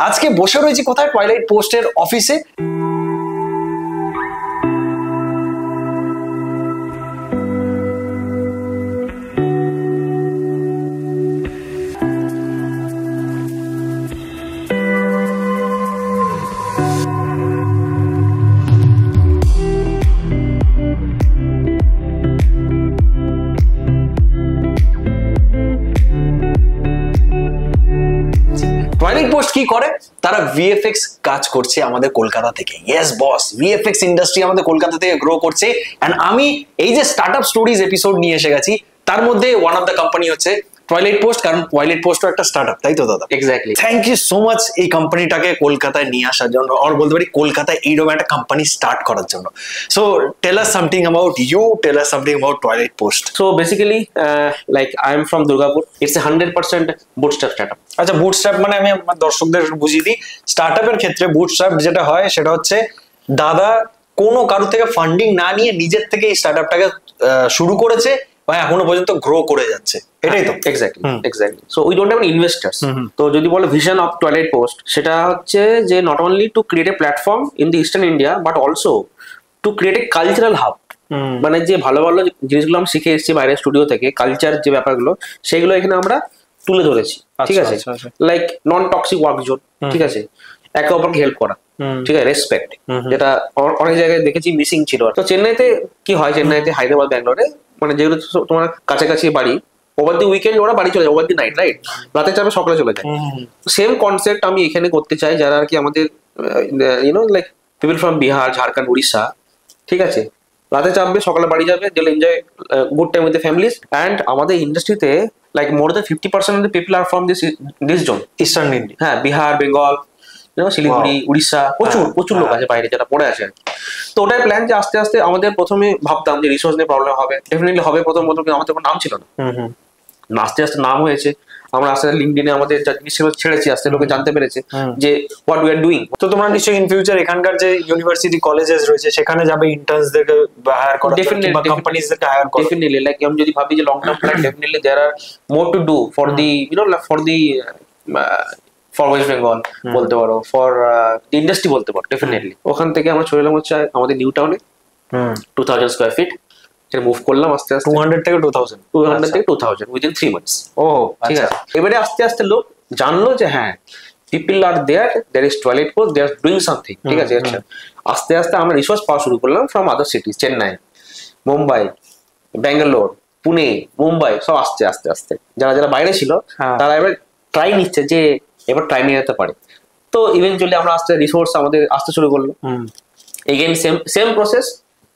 আজকে বসে রয়েছি কোথায়? টয়লাইট পোস্টের অফিসে। টয়লেট পোস্ট কি করে? তারা ভিএফএক্স কাজ করছে আমাদের কলকাতা থেকে। ইয়েস বস, ভিএফএক্স ইন্ডাস্ট্রি আমাদের কলকাতা থেকে গ্রো করছে। এন্ড আমি এই যে স্টার্টআপ স্টোরিজ এপিসোড নিয়ে এসে গেছি, তার মধ্যে ওয়ান অফ দ্য কোম্পানি হচ্ছে টয়লেট পোস্ট, কারণ টয়লেট পোস্টও একটা স্টার্টআপ, তাই তো দাদা? Exactly. Thank you so much এই কোম্পানিটাকে কলকাতায় নিয়ে আসার জন্য, আর বলতে পারি কলকাতায় এইরকম একটা কোম্পানি স্টার্ট করার জন্য। So tell us something about you, tell us something about toilet post. So basically, like I am from Durgapur. It's a 100% bootstrap startup. আচ্ছা, বুটস্ট্র্যাপ মানে আমি আমার দর্শকদের বুঝিয়ে দিই। স্টার্টআপের ক্ষেত্রে বুটস্ট্র্যাপ যেটা হয় সেটা হচ্ছে দাদা কোনো কারো থেকে ফান্ডিং না নিয়ে নিজের থেকে এই স্টার্টআপটাকে শুরু করেছে বা এখনো পর্যন্ত গ্রো করে যাচ্ছে, এটাই তো? Exactly. So we don't have any investors. তো যদি বলো ভিশন অফ টয়লেট পোস্ট, সেটা হচ্ছে যে not only to create a platform in the eastern India, but also to create a cultural hub. মানে যে ভালো ভালো জিনিসগুলো আমরা শিখে এসেছি বাইরের স্টুডিও থেকে, কালচার যে ব্যাপারগুলো, সেগুলো এখানে আমরা তুলে ধরেছি। ঠিক আছে, like non toxic work zone, ঠিক আছে, একে অপরকে হেল্প করা, ঠিক আছে, রেসপেক্ট, যেটা অনেক জায়গায় দেখেছি মিসিং ছিল। তো চেন্নাইতে কি হয়, চেন্নাইতে, হায়দ্রাবাদ, ব্যাঙ্গালোরে, মানে যেগুলো তোমার কাছাকাছি বাড়ি, ওভার দি উইকেন্ড ওরা বাড়ি চলে যায়, ওভার দি নাইট, রাইট? রাতে চাপে সকালে চলে যায়। সেম কনসেপ্ট আমি এখানে করতে চাই, যারা আর কি আমাদের you know like people from Bihar, Jharkhand, Orissa, ঠিক আছে, রাতে চাপবে সকালে বাড়ি যাবে, they will enjoy good time with the families. And আমাদের ইন্ডাস্ট্রিতে like more than 50% of the people are from this zone, eastern India. হ্যাঁ, বিহার, বেঙ্গল, শিলিগুড়ি, উড়িষ্যা, প্রচুর লোক আছে বাইরে যারা পড়ে আছে। তো ওটাই প্ল্যান যে আস্তে আস্তে আমাদের প্রথমে ভাবতাম যে রিসোর্স নিয়ে প্রবলেম হবে, ডেফিনেটলি হবে প্রথম, কিন্তু আমাদের কোনো নাম ছিল না। আস্তে আস্তে নাম হয়েছে, আমরা আস্তে আস্তে লিঙ্কডিনে আমাদের যা জিনিস ছেড়েছি, আস্তে লোকে জানতে পেরেছে যে হোয়াট উই আর ডুইং। তো তোমরা নিশ্চয়ই ইন ফিউচার এখানকার যে ইউনিভার্সিটি কলেজেস রয়েছে সেখানে যাবে ইন্টার্নসদেরকে হায়ার করা, বা কোম্পানিজদেরকে হায়ার করা। ডেফিনেটলি, লাইক আমি যদি ভাবি যে long term plan, definitely there are more to do for the for West Bengal বলতে পারো, ফর ইন্ডাস্ট্রি বলতে পারো। ডেফিনেটলি ওখান থেকে আমরা চলে এলাম হচ্ছে আমাদের নিউ টাউনে, 2000 স্কোয়ার ফিট মুভ করলাম আস্তে আস্তে। 200 থেকে 2000 উইদিন 3 months। ও ঠিক আছে, এবারে আস্তে আস্তে লোক জানলো যে হ্যাঁ, people are there is toilet post, they are doing something. ঠিক আছে, আস্তে আস্তে আমরা রিসোর্স পাওয়া শুরু করলাম from other cities, Chennai, Mumbai, Bangalore, Pune, Mumbai, সব আস্তে আস্তে আস্তে যারা যারা বাইরে ছিল তারা এবার ট্রাই নিচ্ছে যে এবার ট্রাই নিয়ে যেতে পারে। তো ইভেনচুয়ালি আমরা আস্তে রিসোর্স আমাদের আসতে শুরু করলো। এগেন সেম প্রসেস,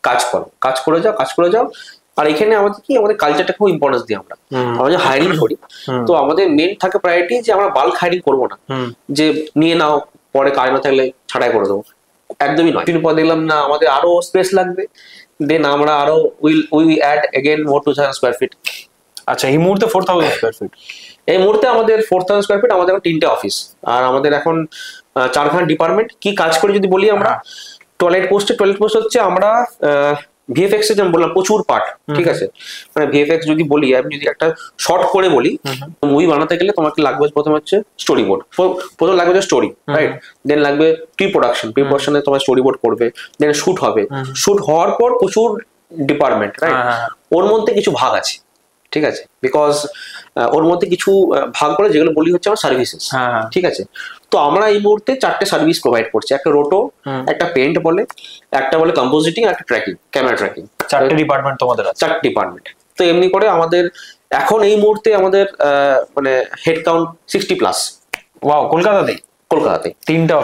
কাজ করে যাও। আর এখানে আমাদের কি, আমাদের কালচারটা খুব ইম্পর্টেন্স দিই আমরা যে হায়ারিং করি। তো আমাদের মেন থাকে প্রায়োরিটি যে আমরা বাল্ক হায়ারিং করবো না, যে নিয়ে নাও পরে কাজ না থাকলে ছাড়াই করে দেবো, একদমই নয়। পর দেখলাম না আমাদের আরো স্পেস লাগবে, দেন আমরা আরো we add again more 2000 square feet. আচ্ছা, এই মুহূর্তে 4000 স্কোয়ার ফিট। এই মুহূর্তে আমাদের 4000 স্কোয়ার ফিট, আমাদের এখন 3টে অফিস, আর আমাদের এখন 4খানা ডিপার্টমেন্ট। কি কাজ করি যদি বলি, আমরা টয়লেট পোস্ট হচ্ছে আমরা ভিএফএক্স এর যেমন বললাম প্রচুর পার্ট। ঠিক আছে, মানে ভিএফএক্স যদি বলি, আমি যদি একটা শর্ট করে বলি, মুভি বানাতে গেলে তোমাকে লাগবে প্রথমে হচ্ছে স্টোরি বোর্ড, প্রথম লাগবে স্টোরি, রাইট? দেন লাগবে প্রি প্রোডাকশনে তোমার স্টোরি বোর্ড করবে, দেন শুট হবে, শুট হওয়ার পর প্রচুর ডিপার্টমেন্ট, রাইট? ওর মধ্যে কিছু ভাগ আছে, ঠিক আছে, বিকজ ওর মধ্যে কিছু ভাগ করে যেগুলো বলি হচ্ছে আমার সার্ভিসেস। ঠিক আছে, তো আমরা এই মুহূর্তে 4টে সার্ভিস প্রোভাইড করছি। একটা রোটো, একটা পেন্ট বলে, একটা বলে কম্পোজিটিং, একটা ট্র্যাকিং, ক্যামেরা ট্র্যাকিং। 4টে ডিপার্টমেন্ট তোমাদের আছে? 4টে ডিপার্টমেন্ট। তো এমনি করে আমাদের এখন এই মুহূর্তে আমাদের মানে হেড কাউন্ট 60+। ওয়াও, কলকাতাতেই? 3টে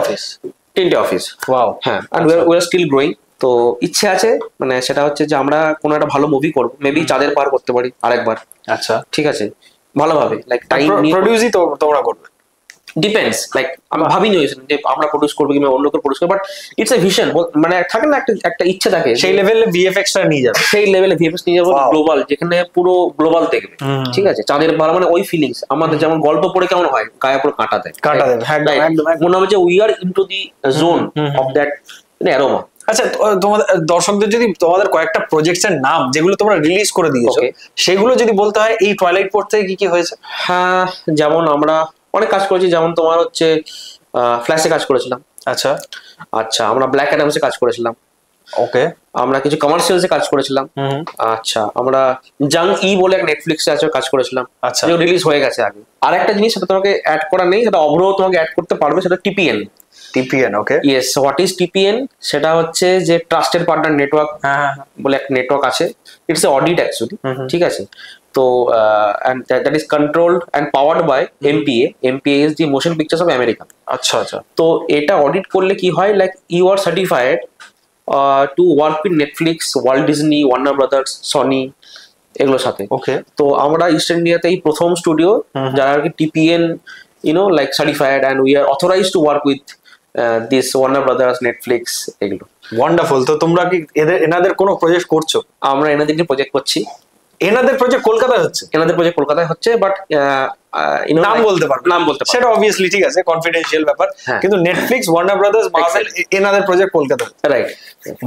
অফিস। ওয়াও। হ্যাঁ, and we are still growing। তো ইচ্ছে আছে, মানে সেটা হচ্ছে যে আমরা কোনো একটা ভালো মুভি করবো, মেবি চাঁদের পার করতে পারি আরেকবার। আচ্ছা, ঠিক আছে, ভালোভাবে, লাইক টাইম প্রোডিউসই তো তোমরা করবে? ডিপেন্ডস, লাইক আমি ভাবিনি যে আমরা প্রডিউস করবো কিংবা অন্য কেউ প্রডিউস করবো, বাট ইটস এ ভিশন, মানে থাকে না একটা ইচ্ছে থাকে, সেই লেভেলে ভিএফএক্স টা নিয়ে যাবে, সেই লেভেলে ভিএফএক্স নিয়ে যাবো গ্লোবাল, যেখানে পুরো গ্লোবাল দেখবে। ঠিক আছে, চাঁদের পার মানে ওই ফিলিংস আমাদের, যেমন গল্প পড়ে কেমন হয় গায়ে পুরো কাঁটা দেয়, মনে হবে যে we are into the zone of that aroma. আচ্ছা, তোমাদের দর্শকদের যদি তোমাদের কয়েকটা প্রজেক্টস এর নাম যেগুলো তোমরা রিলিজ করে দিয়েছো, সেগুলো যদি বলতে হয় এই টয়লেট পোর্ট থেকে কি কি হয়েছে? হ্যাঁ, যেমন আমরা অনেক কাজ করেছি, যেমন তোমার হচ্ছে ফ্ল্যাশে কাজ করেছিলাম। আচ্ছা আচ্ছা, আমরা ব্ল্যাক অ্যাডামসে কাজ করেছিলাম। ওকে। আমরা কিছু কমার্শিয়ালসে কাজ করেছিলাম। আচ্ছা, আমরা জাং ই বলে এক নেটফ্লিক্সে আছে কাজ করেছিলাম। আচ্ছা। যে রিলিজ হয়ে গেছে আগে। আর একটা জিনিস সেটা তোমাকে অ্যাড করা নেই, সেটা অভ্র তোমাকে অ্যাড করতে পারবে, সেটা TPN. TPN, okay. Yes, what is TPN? সেটা হচ্ছে যে ট্রাস্টেড পার্টনার নেটওয়ার্ক বলে এক নেটওয়ার্ক আছে। ইটস এ অডিট অ্যাকচুয়ালি, ঠিক আছে। তো and that is controlled and powered by MPA. MPA is the Motion Pictures of America. আচ্ছা আচ্ছা। তো এটা অডিট করলে কি হয়, like you are certified to work with Netflix, world Disney, Warner Brothers, Sony, এগুলোর সাথে। ওকে। তো আমরা ইস্ট ইন্ডিয়াতে এই প্রথম স্টুডিও যারা আর কি TPN like certified, and we are authorize to work with this Warner Brothers, Netflix, এগুলো। ওয়ান্ডারফুল। তো তোমরা কি এনাদের কোনো প্রজেক্ট করছো? আমরা এনাদেরকে প্রজেক্ট করছি। এনাদের প্রজেক্ট কলকাতায় হচ্ছে? এনাদের প্রজেক্ট কলকাতায় হচ্ছে, বাট নাম বলতে পারবে? নাম বলতে পারবে, সেটা অবভিয়াসলি ঠিক আছে, কনফিডেন্সিয়াল ব্যাপার। কিন্তু নেটফ্লিক্স, ওয়ার্নার ব্রাদার্স, মার্ভেল, এনাদের প্রজেক্ট কলকাতায়। রাইট।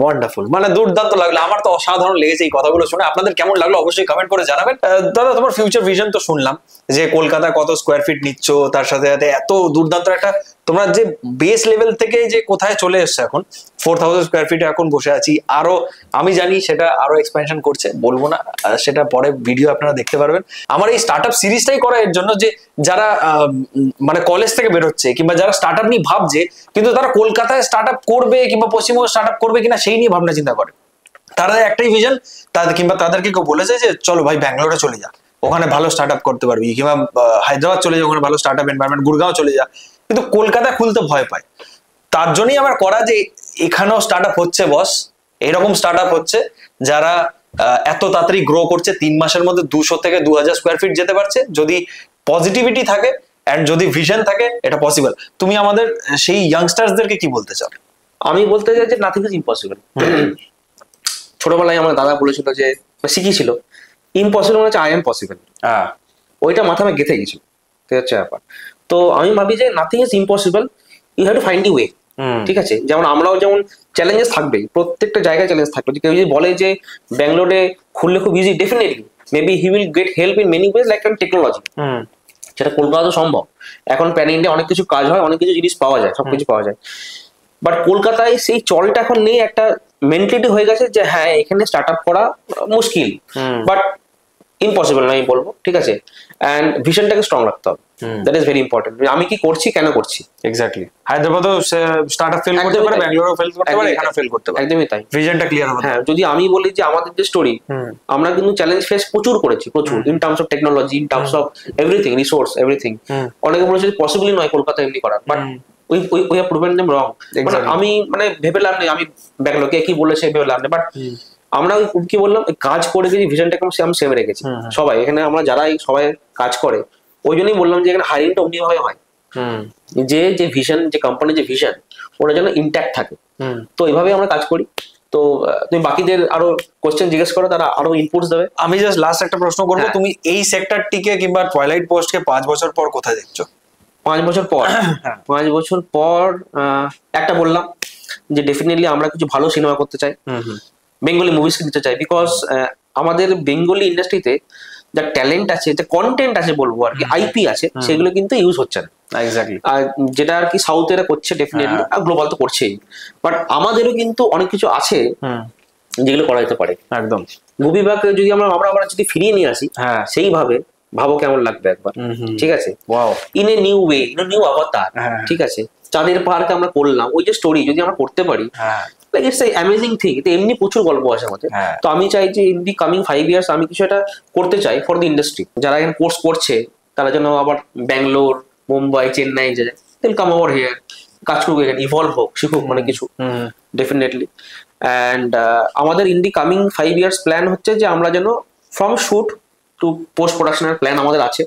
ওয়ান্ডারফুল, মানে দুর্দান্ত লাগলো। আমার তো অসাধারণ লেগেছে এই কথাগুলো শুনে। আপনাদের কেমন লাগলো অবশ্যই কমেন্ট করে জানাবেন। দাদা, তোমার ফিউচার ভিশন তো শুনলাম, যে কলকাতা কত স্কোয়ার ফিট নিচ্ছ, তার সাথে সাথে এত দুর্দান্ত একটা, তোমরা যে বেস লেভেল থেকে যে কোথায় চলে এসছো এখন, 4000 স্কোয়ার ফিটে এখন বসে আছি। আরো আমি জানি সেটা আরো এক্সপেনশন করছে, বলবো না, সেটা পরে ভিডিও আপনারা দেখতে পারবেন। আমার এই স্টার্ট আপ সিরিজটাই করা এর জন্য, যে যারা মানে কলেজ থেকে বেরোচ্ছে কিংবা যারা স্টার্ট আপ নিয়ে ভাবছে, কিন্তু তারা কলকাতায় স্টার্ট আপ করবে কিংবা পশ্চিমবঙ্গে স্টার্ট আপ করবে কিনা সেই নিয়ে ভাবনা চিন্তা করে। তারা একটাই ভিশন, কিংবা তাদেরকে কেউ বলেছে যে চলো ভাই ব্যাঙ্গালোরে চলে যা, ওখানে ভালো স্টার্ট আপ করতে পারবি, কিংবা হায়দ্রাবাদ চলে যা, ওখানে ভালো স্টার্ট আপ এনভায়রনমেন্ট, গুড়গাঁও চলে যা, কিন্তু কলকাতা খুলতে ভয় পায়। তার জন্যই আমার করা যে এখানেও স্টার্ট আপ হচ্ছে বস, এরকম স্টার্ট আপ হচ্ছে যারা এত তাড়াতাড়ি গ্রো করছে, 3 মাসের মধ্যে 200 থেকে 2000 স্কোয়ার ফিট যেতে পারছে। যদি পজিটিভিটি থাকে এন্ড যদি ভিশন থাকে, এটা পসিবল। তুমি আমাদের সেই ইয়াংস্টার্সদেরকে কি বলতে চাও? আমি বলতে চাই যে নাথিং ইজ ইম্পসিবল। ছোটবেলায় আমার দাদা বলেছিল, যে শিখিয়েছিল, ইম্পসিবল মানে হচ্ছে আই এম পসিবল। ওইটা মাথা আমার গেঁথে গেছিল, ঠিক আছে ব্যাপার। তো আমি ভাবি যে nothing is impossible, you have to find you way. ঠিক আছে, যেমন আমরাও যেমন চ্যালেঞ্জেস থাকবেই, প্রত্যেকটা জায়গায় চ্যালেঞ্জ থাকবে। কেউ যদি বলে যে ব্যাঙ্গালোরে খুললে খুব easy, definitely maybe he will get help in many ways, like technology. সেটা কলকাতা সম্ভব। এখন প্যান ইন্ডিয়া অনেক কিছু কাজ হয়, অনেক কিছু জিনিস পাওয়া যায়, সবকিছু পাওয়া যায়। বাট কলকাতায় সেই চলটা এখন নেই, একটা মেন্টালিটি হয়ে গেছে যে হ্যাঁ এখানে স্টার্ট আপ করা মুশকিল, বাট ইম্পসিবল না আমি বলবো, ঠিক আছে। অ্যান্ড ভিশনটাকে স্ট্রং রাখতে হবে, দ্যাট ইজ ভেরি ইম্পর্টেন্ট। আমি কি করছি, কেন করছি। এক্স্যাক্টলি, হায়দ্রাবাদও স্টার্টআপ ফেল করতে পারে, ব্যাঙ্গালোরও ফেল করতে পারে, এখানেও ফেল করতে পারে। একদমই তাই, ভিশনটা ক্লিয়ার হবে। হ্যাঁ, যদি আমি বলি যে আমাদের যে স্টোরি, আমরা কিন্তু চ্যালেঞ্জ ফেস প্রচুর করেছি, প্রচুর, in terms of technology, in terms of everything, resource, everything. অনেকে বলেছে পসিবলই নয় কলকাতা এমনি করার, but we have proven them wrong. মানে আমি মানে ভেবে লাভ নেই, আমি ব্যাঙ্গালোরকে কি বলেছে ভেবে লাভ নেই, বাট আমরা কি বললাম, কাজ করে গেছি, ভিশনটাকে আমি সেভে রেখেছি। সবাই এখানে আমরা যারা সবাই কাজ করে, ওই জন্যই বললাম যে এখানে হায়ারিংটা অমনি ভাবে হয়, যে ভিশন, যে কোম্পানির যে ভিশন, ওটা যেন ইনট্যাক্ট থাকে। তো এইভাবে আমরা কাজ করি। তো তুমি বাকিদের আরো কোশ্চেন জিজ্ঞেস করো, তারা আরো ইনপুটস দেবে। আমি জাস্ট লাস্ট একটা প্রশ্ন করবো, তুমি এই সেক্টরটিকে কিংবা টয়লাইট পোস্টকে 5 বছর পর কোথায় দেখছো? 5 বছর পর 5 বছর পর একটা বললাম যে ডেফিনেটলি আমরা কিছু ভালো সিনেমা করতে চাই, বেঙ্গলি মুভিস দিতে চাই, বিকজ আমাদের বেঙ্গলি ইন্ডাস্ট্রিতে যা ট্যালেন্ট আছে, যা কন্টেন্ট আছে বলবো আর কি, আইপি আছে, সেগুলো কিন্তু ইউজ হচ্ছে না। এক্স্যাক্টলি। আর যেটা আর কি সাউথ এরা করছে ডেফিনেটলি, আর গ্লোবাল তো করছেই, বাট আমাদেরও কিন্তু অনেক কিছু আছে যেগুলো করা যেতে পারে। একদম। মুভি বাকে যদি আমরা যদি ফিরিয়ে নিয়ে আসি সেইভাবে, ভাবো কেমন লাগবে একবার, ঠিক আছে। Wow, in a new way, in a new অবতার, ঠিক আছে। চাঁদের পাহাড়কে আমরা করলাম, ওই যে স্টোরি যদি আমরা করতে পারি, like it's a amazing thing. এতে এমনি প্রচুর গল্প আছে আমাদের। তো আমি চাই যে ইন দি কামিং 5 ইয়ার্স আমি কিছু একটা করতে চাই ফর দি ইন্ডাস্ট্রি। যারা এখানে কোর্স করছে তারা যেন আবার ব্যাঙ্গালোর, মুম্বাই, চেন্নাই যায়, দেন কাম ওভার হিয়ার, কাজ করুক এখানে, ইভলভ হোক, শিখুক মানে কিছু, ডেফিনেটলি। অ্যান্ড আমাদের in the coming 5 years plan হচ্ছে যে আমরা যেন ফ্রম শুট টু পোস্ট প্রোডাকশনের প্ল্যান আমাদের আছে।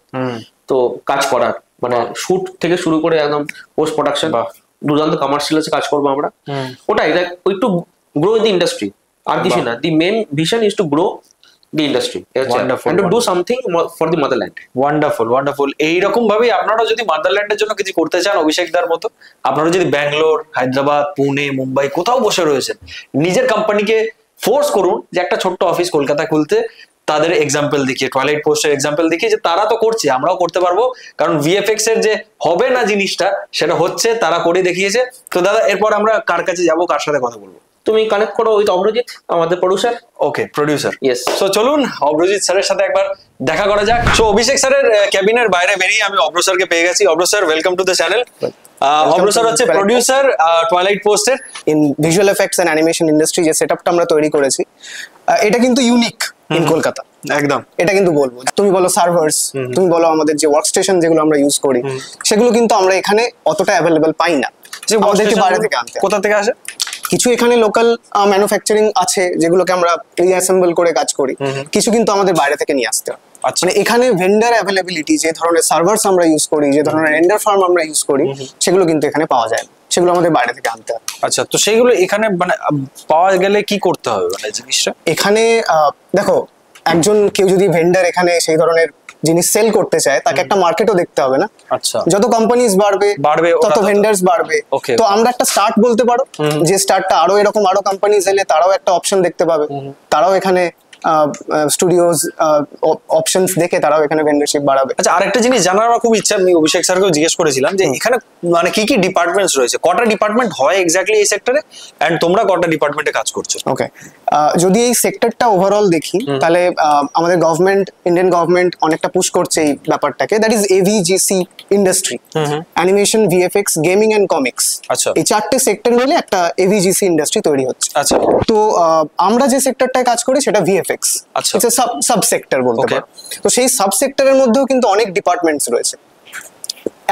তো কাজ করার মানে শুট থেকে শুরু করে একদম পোস্ট প্রোডাকশন, দুর্দান্ত কমার্শিয়ালসে কাজ করবো আমরা। ওটাই to grow in the industry, আর কিছু না। The main vision is to grow the industry and to do something for the motherland. Wonderful, wonderful. এইরকম ভাবেই আপনারা যদি মাদারল্যান্ডের জন্য কিছু করতে চান, অভিষেকদার মতো, আপনারা যদি ব্যাঙ্গালোর, হায়দ্রাবাদ, পুনে, মুম্বাই কোথাও বসে রয়েছেন, নিজের কোম্পানিকে ফোর্স করুন যে একটা ছোট্ট অফিস কলকাতা খুলতে। তাদের এক্সাম্পল দেখিয়ে, টয়লেট পোস্টের এক্সাম্পল দেখিয়ে যে তারা তো করছে, আমরাও করতে পারবো, কারণ ভিএফএক্স এর যে হবে না জিনিসটা সেটা হচ্ছে, তারা করে দেখিয়েছে। তো দাদা এরপর আমরা কার কাছে যাবো, কার সাথে কথা বলবো? তুমি কানেক্ট করো উইথ অভ্রজিৎ, আমাদের প্রোডিউসার। ওকে, প্রোডিউসার। ইয়েস। সো চলুন অভ্রজিৎ স্যারের সাথে একবার দেখা করা যাক। সো অভিষেক স্যারের ক্যাবিনের বাইরে বেরিয়ে আমি অভ্র স্যারকে পেয়ে গেছি। Abhra sir, welcome to the channel. Abhra sir হচ্ছে প্রোডিউসার টয়লাইট পোস্টের। In visual effects and animation industry যে সেটআপটা আমরা তৈরি করেছি, এটা কিন্তু ইউনিক ইন কলকাতা। একদম, এটা কিন্তু বলবো, তুমি বলো সার্ভার্স, তুমি বলো আমাদের যে ওয়ার্কস্টেশন যেগুলো আমরা ইউজ করি, সেগুলো কিন্তু আমরা এখানে অতটা অ্যাভেলেবল পাই না, যে আমাদেরকে বাইরে থেকে আনতে হয়। কোথা থেকে আসে? কিছু এখানে লোকাল ম্যানুফ্যাকচারিং আছে যেগুলোকে আমরা রিঅ্যাসেম্বল করে কাজ করি, কিছু কিন্তু আমাদের বাইরে থেকে নিয়ে আসতে হয়। আচ্ছা। মানে এখানে ভেন্ডার অ্যাভেলেবিলিটি, যে ধরনের সার্ভার্স আমরা ইউজ করি, যে ধরনের রেন্ডার ফার্ম আমরা ইউজ করি, সেগুলো কিন্তু এখানে পাওয়া যায় না, সেগুলো আমাদের বাইরে থেকে আনতে হয়। আচ্ছা, তো সেইগুলো এখানে মানে পাওয়া গেলে কি করতে হবে মানে জিনিসটা? এখানে দেখো, কেউ যদি ভেন্ডার এখানে সেই ধরনের জিনিস সেল করতে চায়, তাকে একটা মার্কেটও দেখতে হবে না? আচ্ছা, যত কোম্পানিজ বাড়বে তত ভেন্ডার্স বাড়বে। তো আমরা একটা স্টার্ট বলতে পারো, যে স্টার্টটা আরো এরকম আরো কোম্পানিজ এলে তারাও একটা অপশন দেখতে পাবে, তারাও এখানে স্টুডিওজ অপশনস দেখে তারাও এখানে ভেন্ডরশিপ বাড়াবে। আচ্ছা, আরেকটা জিনিস জানার আমার খুব ইচ্ছা, আমি অভিষেক স্যারকেও জিজ্ঞেস করেছিলাম যে এখানে মানে কি কি ডিপার্টমেন্টস রয়েছে, কটা ডিপার্টমেন্ট হয় এক্স্যাক্টলি এই সেক্টরে, এন্ড তোমরা কটা ডিপার্টমেন্টে কাজ করছো? ওকে, যদি এই সেক্টরটা ওভারঅল দেখি, তাহলে আমাদের গভর্নমেন্ট, ইন্ডিয়ান গভর্নমেন্ট অনেকটা পুশ করছে এই ব্যাপারটাকে, that is AVGC industry, animation, VFX, gaming and comics. আচ্ছা, এই চারটে সেক্টর মিলে একটা এভিজিসি ইন্ডাস্ট্রি তৈরি হচ্ছে। আচ্ছা, তো আমরা যে সেক্টরটায় কাজ করি সেটা ভিএফএক্স, আচ্ছা, ইটস এ সাব সেক্টর বলতে পারো। তো সেই সাব সেক্টরের মধ্যেও কিন্তু অনেক ডিপার্টমেন্টস রয়েছে।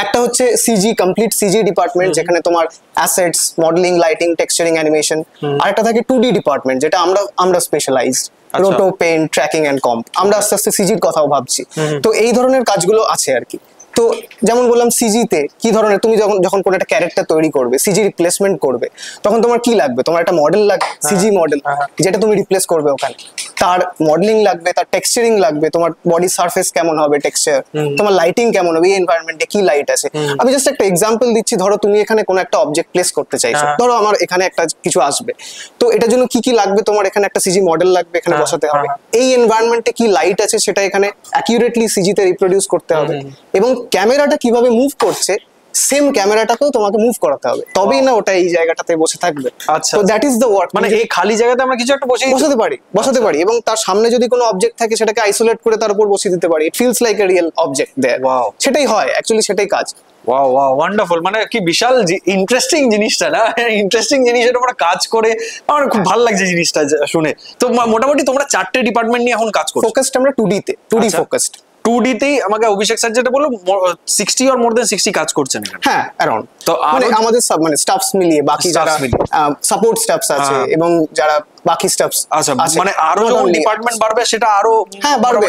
একটা হচ্ছে সিজি, কমপ্লিট সিজি ডিপার্টমেন্ট, যেখানে তোমার assets, modelling, lighting, texturing, animation. আর একটা থাকে 2D ডিপার্টমেন্ট, যেটা আমরা specialised, roto, paint, tracking and comp. আমরা আস্তে আস্তে সিজির কথাও ভাবছি। তো এই ধরনের কাজগুলো আছে আর কি। তো যেমন বললাম, সিজিতে কি ধরনের, তুমি যখন কোনো একটা ক্যারেক্টার তৈরি করবে, সিজি রিপ্লেসমেন্ট করবে, তখন তোমার কি লাগবে? তোমার একটা মডেল লাগবে, সিজি মডেল, যেটা তুমি রিপ্লেস করবে ওখানে। তার মডেলিং লাগবে, তার টেক্সচারিং লাগবে, তোমার বডি সারফেস কেমন হবে, টেক্সচার, তোমার লাইটিং কেমন হবে, এই এনভায়রনমেন্টে কি লাইট আছে। আমি জাস্ট একটা এক্সাম্পল দিচ্ছি, ধরো তুমি এখানে কোনো একটা অবজেক্ট প্লেস করতে চাইছো, ধরো আমার এখানে একটা কিছু আসবে, তো এটার জন্য কি কি লাগবে? তোমার এখানে একটা সিজি মডেল লাগবে, এখানে বসাতে হবে, এই এনভায়রনমেন্টে কি লাইট আছে সেটা এখানে অ্যাকিউরেটলি সিজিতে রিপ্রোডিউস করতে হবে, এবং ক্যামেরাটা কিভাবে মুভ করছে সেম ক্যামেরাটাকেও তোমাকে মুভ করাতে হবে, তবেই না ওটা এই জায়গাটাতে বসে থাকবে। আচ্ছা, তো দ্যাট ইজ দ্য ওয়ার্ক। মানে এই খালি জায়গাতে আমরা কিছু একটা বসাতে পারি, এবং তার সামনে যদি কোনো অবজেক্ট থাকে সেটাকে আইসোলেট করে তার উপর বসিয়ে দিতে পারি। It feels like a real object there. সেটাই হয় অ্যাকচুয়ালি, সেটাই কাজ। Wow wow, wonderful. মানে কি বিশাল ইন্টারেস্টিং জিনিসটা না, ইন্টারেস্টিং জিনিসের উপর কাজ করে আমার খুব ভালো লাগছে জিনিসটা শুনে। তো মোটামুটি তোমরা চারটে ডিপার্টমেন্ট নিয়ে এখন কাজ করছো। ফোকাসড আমরা 2D তে, 2D ফোকাসড। 2D তেই আমাকে অভিষেক স্যার যেটা বললো 60 or more than 60 কাজ করছেন এখানে। হ্যাঁ, অ্যারাউন্ড। তো মানে আমাদের সব মানে স্টাফস মিলিয়ে বাকি যারা সাপোর্ট স্টাফস আছে এবং যারা বাকি স্টাফস। আচ্ছা, মানে আরো যখন ডিপার্টমেন্ট বাড়বে সেটা আরো বাড়বে।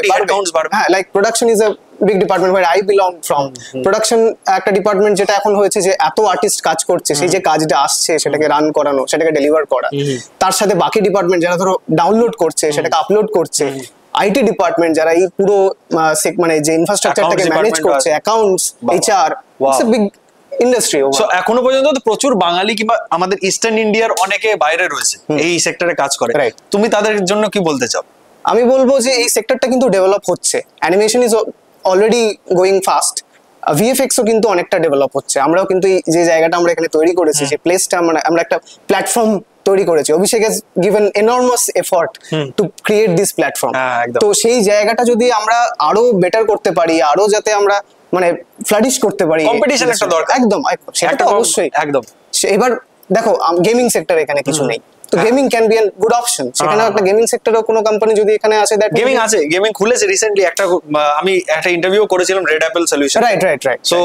হ্যাঁ, like production is a big department where I belong from. Production একটা ডিপার্টমেন্ট যেটা এখন হয়েছে যে এত আর্টিস্ট কাজ করছে, সেই যে কাজটা আসছে সেটাকে রান করানো, সেটাকে ডেলিভার করা। তার সাথে বাকি ডিপার্টমেন্ট যারা ধরো ডাউনলোড করছে, সেটাকে আপলোড করছে। আইটি ডিপার্টমেন্ট যারা এই পুরো মানে যে ইনফ্রাস্ট্রাকচারটাকে ম্যানেজ করছে, accounts, HR, it's a big industry. So এখনো পর্যন্ত তো প্রচুর বাঙালি কিংবা আমাদের ইস্টার্ন ইন্ডিয়ার অনেকে বাইরে রয়েছে এই সেক্টরে কাজ করে, তুমি তাদের জন্য কি বলতে চাও? আমি বলবো যে এই সেক্টরটা কিন্তু ডেভেলপ হচ্ছে। Animation is already going fast, ভিএফএক্সও কিন্তু অনেকটা ডেভেলপ হচ্ছে। আমরাও কিন্তু যে জায়গাটা আমরা এখানে তৈরি করেছি, যে প্লেসটা আমরা একটা প্ল্যাটফর্ম তৈরি করেছি। Abhishek has given enormous effort to create this platform. তো সেই জায়গাটা যদি আমরা আরো বেটার করতে পারি, আরো যাতে আমরা মানে ফ্লারিশ করতে পারি, কম্পিটিশন একটা দরকার। একদম, সেটা অবশ্যই একদম। এবার দেখো, গেমিং সেক্টর এখানে কিছু নেই, তো gaming can be N good option. সেখানে একটা গেমিং সেক্টরেও কোনো কোম্পানি যদি এখানে আসে, দ্যাট গেমিং আছে, গেমিং খুলেছে রিসেন্টলি। আমি একটা ইন্টারভিউ করেছিলাম red Apple solution. Right. So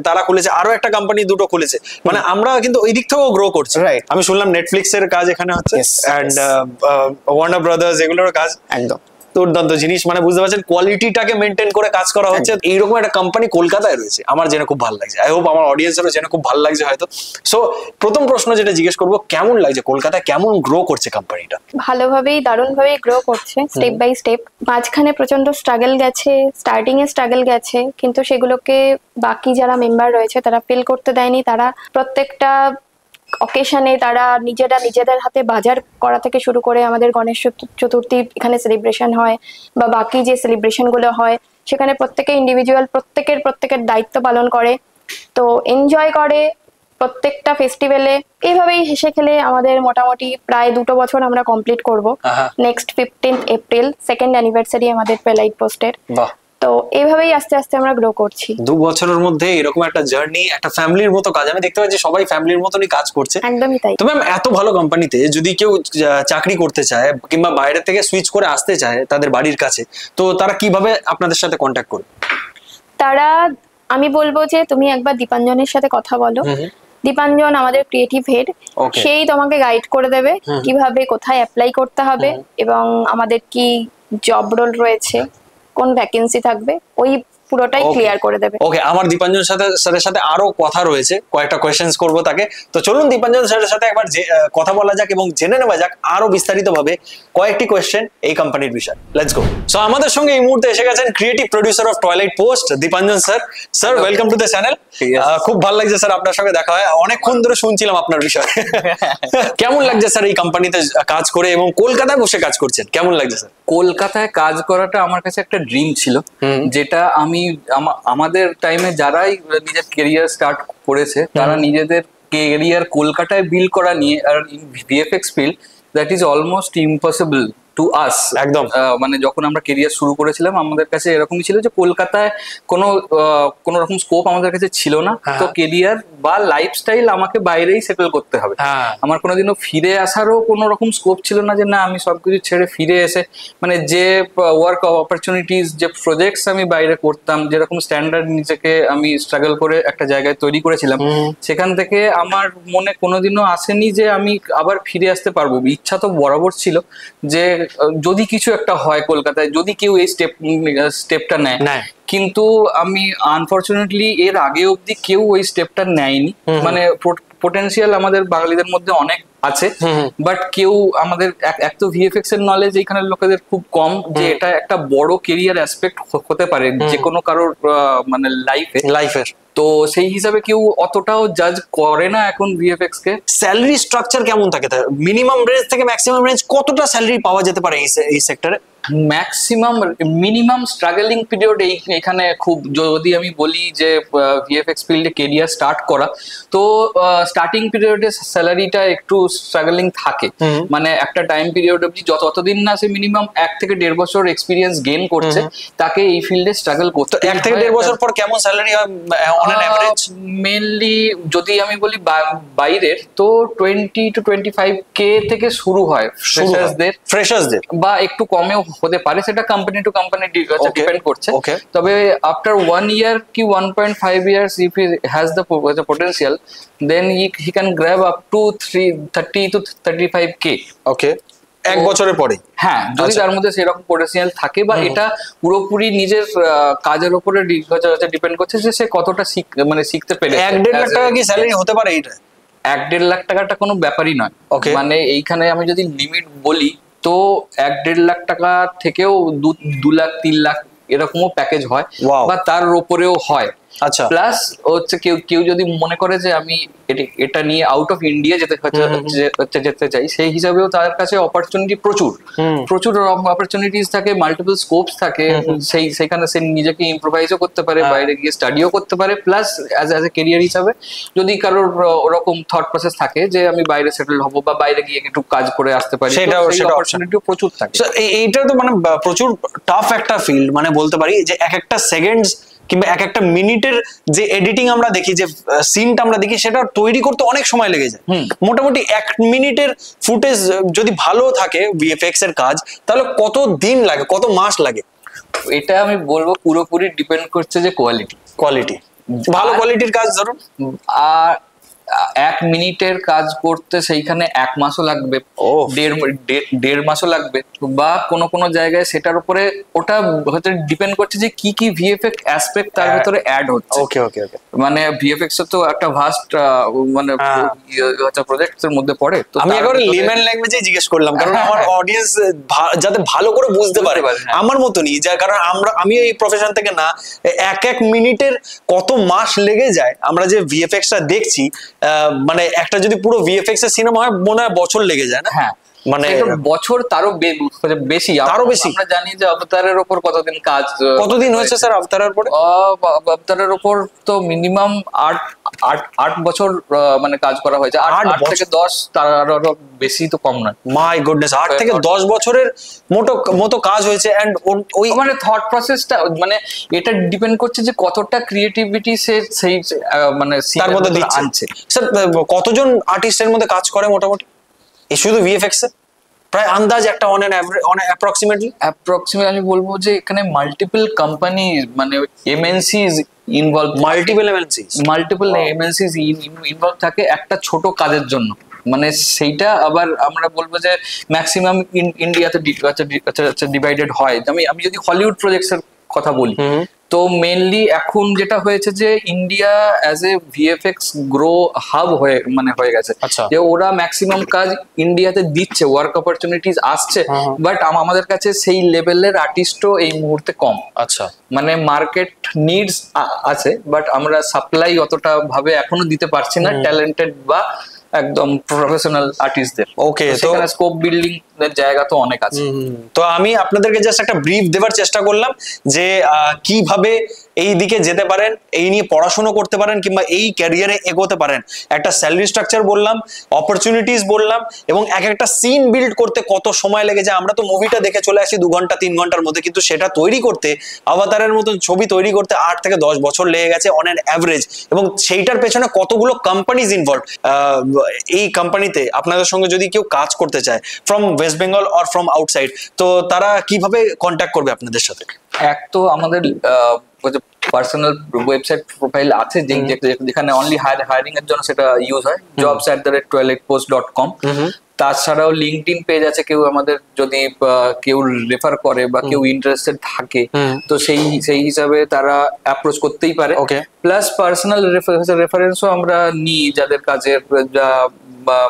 তারা খুলেছে, আরো একটা কোম্পানি দুটো খুলেছে। মানে আমরা কিন্তু ওই দিক থেকেও গ্রো করছি। আমি শুনলাম নেটফ্লিক্স এর কাজ এখানে হচ্ছে, এন্ড ওয়ার্নার ব্রাদার্স, এগুলোর কাজ একদম দুর্দান্ত জিনিস। মানে বুঝতে পারছেন কোয়ালিটিটাকে মেনটেন করে কাজ করা হচ্ছে। এইরকম একটা কোম্পানি কলকাতায় রয়েছে, আমার জেনে খুব ভালো লাগছে। আই হোপ আমার অডিয়েন্সেরও জেনে খুব ভালো লাগছে হয়তো। সো প্রথম প্রশ্ন যেটা জিজ্ঞেস করবো, কেমন লাগছে কলকাতায়, কেমন গ্রো করছে কোম্পানিটা? ভালোভাবেই, দারুণভাবেই গ্রো করছে, স্টেপ বাই স্টেপ। মাঝখানে প্রচন্ড স্ট্রাগল গেছে, স্টার্টিং এ স্ট্রাগল গেছে, কিন্তু সেগুলোকে বাকি যারা মেম্বার রয়েছে তারা ফিল করতে দেয়নি। তারা প্রত্যেকটা অকেশনে তারা নিজেদের হাতে বাজার করা থেকে শুরু করে আমাদের গণেশ চতুর্থী এখানে সেলিব্রেশন হয় বা বাকি যে সেলিব্রেশন গুলো হয় সেখানে প্রত্যেকে ইন্ডিভিজুয়াল প্রত্যেকের দায়িত্ব পালন করে, তো এনজয় করে প্রত্যেকটা ফেস্টিভ্যালে। এইভাবেই হেসে খেলে আমাদের মোটামুটি প্রায় 2 বছর আমরা কমপ্লিট করব। Next 15th April 2nd anniversary আমাদের পেলাইট পোস্টের। তো এইভাবেই আস্তে আস্তে আমরা গ্রো করছি। 2 বছরের মধ্যে এরকম একটা জার্নি, একটা ফ্যামিলির মতো কাজ। আমি দেখতে পাচ্ছি সবাই ফ্যামিলির মতনই কাজ করছে। একদমই তাই। তো ম্যাম, এত ভালো কোম্পানিতে যদি কেউ চাকরি করতে চায় কিংবা বাইরে থেকে সুইচ করে আসতে চায় তাদের বাড়ির কাছে, তো তারা কিভাবে আপনাদের সাথে কন্ট্যাক্ট করবে? তারা, আমি বলবো যে তুমি একবার দীপাঞ্জনের সাথে কথা বলো। দীপাঞ্জন আমাদের ক্রিয়েটিভ হেড, সেই তোমাকে গাইড করে দেবে কিভাবে কোথায় অ্যাপ্লাই করতে হবে এবং আমাদের কি জব রোল রয়েছে, কোন ভ্যাকেন্সি থাকবে, ওই পুরোটাই ক্লিয়ার করে দেবে। ওকে, আমার দীপাঞ্জন স্যারের সাথে আরো কথা রয়েছে, কয়েকটা কোয়েশ্চেন্স করব তাকে। তো চলুন দীপাঞ্জন স্যারের সাথে একবার কথা বলা যাক এবং জেনে নেওয়া যাক আরো বিস্তারিতভাবে কয়েকটি কোয়েশ্চেন এই কোম্পানির বিষয়। Let's go. সো আমাদের সঙ্গে এই মুহূর্তে এসে গেছেন creative producer of twilight post, Dipanjan sir. Sir, welcome to the channel. খুব ভালো লাগছে স্যার আপনার সঙ্গে দেখা হয়, অনেকক্ষণ ধরে শুনছিলাম আপনার বিষয়ে। কেমন লাগছে স্যার এই কোম্পানিতে কাজ করে এবং কলকাতায় বসে কাজ করছেন, কেমন লাগছে স্যার? কলকাতায় কাজ করাটা আমার কাছে একটা ড্রিম ছিল, যেটা আমি আমাদের টাইমে যারাই নিজের কেরিয়ার স্টার্ট করেছে তারা নিজেদের কেরিয়ার কলকাতায় বিল্ড করা নিয়ে, আর VFX field that is almost impossible to us. একদম, মানে যখন আমরা কেরিয়ার শুরু করেছিলাম আমাদের কাছে এরকমই ছিল যে কলকাতায় কোনো রকম স্কোপ আমাদের কাছে ছিল না। তো কেরিয়ার বা লাইফস্টাইল আমাকে বাইরেই সেটেল করতে হবে। আমার কোনোদিনও ফিরে আসারও কোনো রকম স্কোপ ছিল না যে না আমি সবকিছু ছেড়ে ফিরে এসে, মানে যে ওয়ার্ক অপরচুনিটিস, যে প্রজেক্টস আমি বাইরে করতাম, যেরকম স্ট্যান্ডার্ড নিজেকে আমি স্ট্রাগল করে একটা জায়গায় তৈরি করেছিলাম, সেখান থেকে আমার মনে কোনোদিনও আসেনি যে আমি আবার ফিরে আসতে পারবো। ইচ্ছা তো বরাবর ছিল যে যদি কিছু একটা হয় কলকাতায়, যদি কেউ এই স্টেপটা নেয়, কিন্তু আমি আনফরচুনেটলি এর আগে অব্দি কেউ ওই স্টেপটা নেয়নি। মানে পোটেনশিয়াল আমাদের বাঙালিদের মধ্যে অনেক আছে, বাট কেউ আমাদের এক তো ভিএফএক্স এর নলেজ এইখানের লোকেদের খুব কম যে এটা একটা বড় কেরিয়ার অ্যাসপেক্ট হতে পারে যে কোনো কারোর মানে লাইফের। তো সেই হিসাবে কেউ অতটাও জাজ করে না এখন ভিএফএক্স কে। স্যালারি স্ট্রাকচার কেমন থাকে? মিনিমাম রেঞ্জ থেকে ম্যাক্সিমাম রেঞ্জ কতটা স্যালারি পাওয়া যেতে পারে এই সেক্টরে? ম্যাক্সিমাম মিনিমাম স্ট্রাগলিং পিরিয়ড এখানে খুব, যদি আমি বলি যে ভিএফএক্স ফিল্ডে কেরিয়ার স্টার্ট করা, তো স্টার্টিং পিরিয়ডে স্যালারিটা একটু স্ট্রাগলিং থাকে। মানে একটা টাইম পিরিয়ড অবধি যতদিন না সে মিনিমাম 1 থেকে 1.5 বছর এক্সপিরিয়েন্স গেইন করছে তাকে এই ফিল্ডে স্ট্রাগল করতে। 1 থেকে 1.5 বছর পর কেমন salary on an average? Mainly যদি আমি বলি বাইরের, তো 20 to 25K থেকে শুরু হয় ফ্রেশার্সদের, বা একটু কমেও হতে পারে, সেটা কোম্পানি টু কোম্পানি ডিপেন্ড করছে। তবে আফটার 1 year কি 1.5 years if he has the potential, then he can grab up to 30 to 35K। ওকে, 1 বছরের পরে? হ্যাঁ, যদি তার মধ্যে সেরকম পোটেনশিয়াল থাকে, বা এটা পুরোপুরি নিজের কাজের উপরে ডিপেন্ড করছে যে সে কতটা শিখতে পেরে। 1-1.5 লাখ টাকা কি স্যালারি হতে পারে এটা? 1-1.5 লাখ টাকাটা কোনো ব্যাপারই নয়। মানে এইখানে আমি যদি লিমিট বলি তো 1-1.5 লাখ টাকা থেকেও 2 লাখ 3 লাখ এরকমও প্যাকেজ হয়, বা তার উপরেও হয়। আচ্ছা, প্লাস হচ্ছে কেউ যদি মনে করে যে আমি এটা নিয়ে আউট অফ ইন্ডিয়া যেতে চাই, সেই হিসাবেও তার কাছে অপরচুনিটি প্রচুর অপরচুনিটিস থাকে, মাল্টিপল স্কোপস থাকে। সেখানে সে নিজেকে ইম্প্রোভাইজও করতে পারে, বাইরে গিয়ে স্টাডিও করতে পারে। প্লাস অ্যাজ এ ক্যারিয়ার হিসাবে যদি কারোর ওরকম থট প্রসেস থাকে যে আমি বাইরে সেটেল হবো বা বাইরে গিয়ে একটু কাজ করে আসতে পারি, সেটা অপরচুনিটিও প্রচুর থাকে। এইটা তো মানে প্রচুর টাফ একটা ফিল্ড, মানে বলতে পারি যে এক একটা সেকেন্ডস কিংবা এক একটা মিনিটের যে এডিটিং আমরা দেখি, যে সিনটা আমরা দেখি, সেটা তৈরি করতে অনেক সময় লেগে যায়। মোটামুটি 1 মিনিটের ফুটেজ যদি ভালো থাকে ভিএফএক্স এর কাজ, তাহলে কত দিন লাগে, কত মাস লাগে? এটা আমি বলবো পুরোপুরি ডিপেন্ড করছে যে কোয়ালিটি ভালো কোয়ালিটির কাজ ধরুন, আর 1 মিনিটের কাজ করতে সেইখানে 1 মাসও লাগবে, 1.5 মাসও লাগবে, বা কোনো জায়গায় সেটার উপরে ওটা হয়তো ডিপেন্ড করছে যে কি ভিএফএক্স অ্যাসপেক্ট তার ভিতরে অ্যাড হচ্ছে। ওকে, মানে ভিএফএক্স তো একটা ভাস্ট মানে প্রজেক্টের মধ্যে পড়ে। তো আমি একবার লেম্যান ল্যাঙ্গুয়েজে জিজ্ঞেস করলাম, কারণ আমার অডিয়েন্স যাতে ভালো করে বুঝতে পারে আমার মতনই, যার কারণ আমি এই প্রফেশন থেকে না, 1 মিনিটের কত মাস লেগে যায়। আমরা যে ভিএফএক্সটা দেখছি মানে একটা যদি পুরো ভিএফএক্স এর সিনেমা হয় মনে হয় বছর লেগে যায় না? হ্যাঁ, মানে বছর তারও বেশি। আমরা জানি যে অবতারের ওপর কতদিন হয়েছে স্যার অবতারের পরে? অবতারের ওপর তো মিনিমাম 8 বছর মানে কাজ করা হয়েছে। 8 থেকে 10, তার আরো বেশি তো কম নয়। মাই গুডনেস, 8 থেকে 10 বছরের মতো কাজ হয়েছে। এন্ড ওই মানে থট প্রসেসটা, মানে এটা ডিপেন্ড করছে যে কতটা ক্রিয়েটিভিটি সেই মানে তার মধ্যে আনছে। স্যার কতজন আর্টিস্টের মধ্যে কাজ করে মোটামুটি এই শুধু ভিএফএক্স এ? প্রায় আন্দাজ একটা অন অ্যাপ্রক্সিমেটলি আমি বলবো যে এখানে মাল্টিপল কোম্পানি, মানে এমএনসিজ ইনভলভ, মাল্টিপল এমএনসিজ ইনভলভ থাকে একটা ছোট কাজের জন্য। মানে সেইটা আবার আমরা বলবো যে ম্যাক্সিমাম ইন্ডিয়াতে ডিভাইডেড হয়। আমি যদি হলিউড প্রজেক্টসের কথা বলি, তো মেনলি এখন যেটা হয়েছে যে India as a VFX grow hub হয়ে গেছে, যে ওরা ম্যাক্সিমাম কাজ ইন্ডিয়াতে দিচ্ছে, ওয়ার্ক অপরচুনিটিস আসছে, বাট আমাদের কাছে সেই লেভেলের আর্টিস্টও এই মুহূর্তে কম। আচ্ছা, মানে মার্কেট নিডস আছে, বাট আমরা সাপ্লাই অতটা ভাবে এখনো দিতে পারছি না ট্যালেন্টেড বা একদম প্রফেশনাল আর্টিস্টদের। ওকে, তো সেখানে স্কোপ বিল্ডিং এর জায়গা তো অনেক আছে। তো আমি আপনাদেরকে জাস্ট একটা ব্রিফ দেওয়ার চেষ্টা করলাম যে কিভাবে এই দিকে যেতে পারেন, এই নিয়ে পড়াশোনা করতে পারেন, কিংবা এই ক্যারিয়ারে এগোতে পারেন। একটা স্যালারি স্ট্রাকচার বললাম, অপরচুনিটিস বললাম, এবং এক একটা সিন বিল্ড করতে কত সময় লেগে যায়। আমরা তো মুভিটা দেখে চলে আসি 2 ঘন্টা 3 ঘন্টার মধ্যে, কিন্তু সেটা তৈরি করতে, অবতারের মতন ছবি তৈরি করতে 8 থেকে 10 বছর লেগে গেছে অন অ্যান অ্যাভারেজ। এবং সেইটার পেছনে কতগুলো কোম্পানিজ ইনভলভ। এই কোম্পানিতে আপনাদের সঙ্গে যদি কেউ কাজ করতে চায় from West Bengal or from outside, তো তারা কিভাবে কন্ট্যাক্ট করবে আপনাদের সাথে? এক তো আমাদের পার্সোনাল ওয়েবসাইট প্রোফাইল আছে, যেখানে অনলি হায়ারিং এর জন্য সেটা ইউজ হয়, jobs@toiletpost.com। তাছাড়াও লিঙ্কডইন পেজ আছে, কেউ আমাদের যদি কেউ রেফার করে বা কেউ ইন্টারেস্টেড থাকে, তো সেই হিসাবে তারা অ্যাপ্রোচ করতেই পারে। প্লাস পার্সোনাল রেফারেন্সও আমরা নিই, যাদের কাজের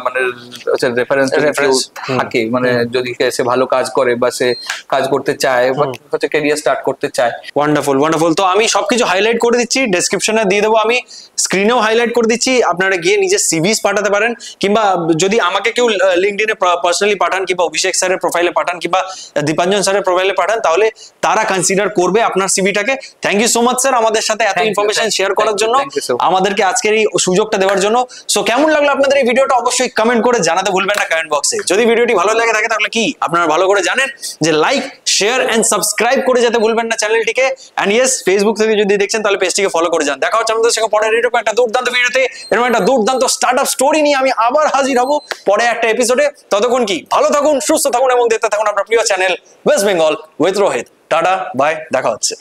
মানে রেফারেন্স থাকে, মানে যদি সে ভালো কাজ করে বা সে কাজ করতে চায় বা হচ্ছে ক্যারিয়ার স্টার্ট করতে চায়। Wonderful wonderful. তো আমি সবকিছু হাইলাইট করে দিচ্ছি, ডেসক্রিপশনে দিয়ে দেবো, আমি স্ক্রিনেও হাইলাইট করে দিচ্ছি। আপনারা গিয়ে নিজের সিভিস পাঠাতে পারেন, কিংবা যদি আমাকে কেউ লিঙ্কডইনে পার্সোনালি পাঠান, কিংবা অভিষেক স্যারের প্রোফাইলে পাঠান, কিংবা দীপাঞ্জন স্যারের প্রোফাইলে পাঠান, তাহলে তারা কনসিডার করবে আপনার সিভিটাকে। Thank you so much sir আমাদের সাথে এত ইনফরমেশন শেয়ার করার জন্য, আমাদেরকে আজকের এই সুযোগটা দেওয়ার জন্য। সো কেমন লাগলো আপনাদের এই ভিডিওটা অবশ্যই কমেন্ট করে জানাতে ভুলবেন না কমেন্ট বক্সে। যদি ভিডিওটি ভালো লাগে থাকে তাহলে কি আপনারা ভালো করে জানেন যে লাইক, শেয়ার এন্ড সাবস্ক্রাইব করে যেতে ভুলবেন না চ্যানেলটিকে। এন্ড ইয়েস, ফেসবুক থেকে যদি দেখছেন তাহলে পেজটিকে ফলো করে যান। দেখা হচ্ছে আমাদের সঙ্গে পরের একটা দুর্দান্ত ভিডিওতে, এরকম একটা দুর্দান্ত স্টার্টআপ স্টোরি নিয়ে আমি আবার হাজির হব পরে একটা এপিসোডে। ততক্ষণ কি ভালো থাকুন, সুস্থ থাকুন এবং দেখতে থাকুন আপনার প্রিয় channel West Bengal with Rohit. Tata, bye, দেখা হচ্ছে।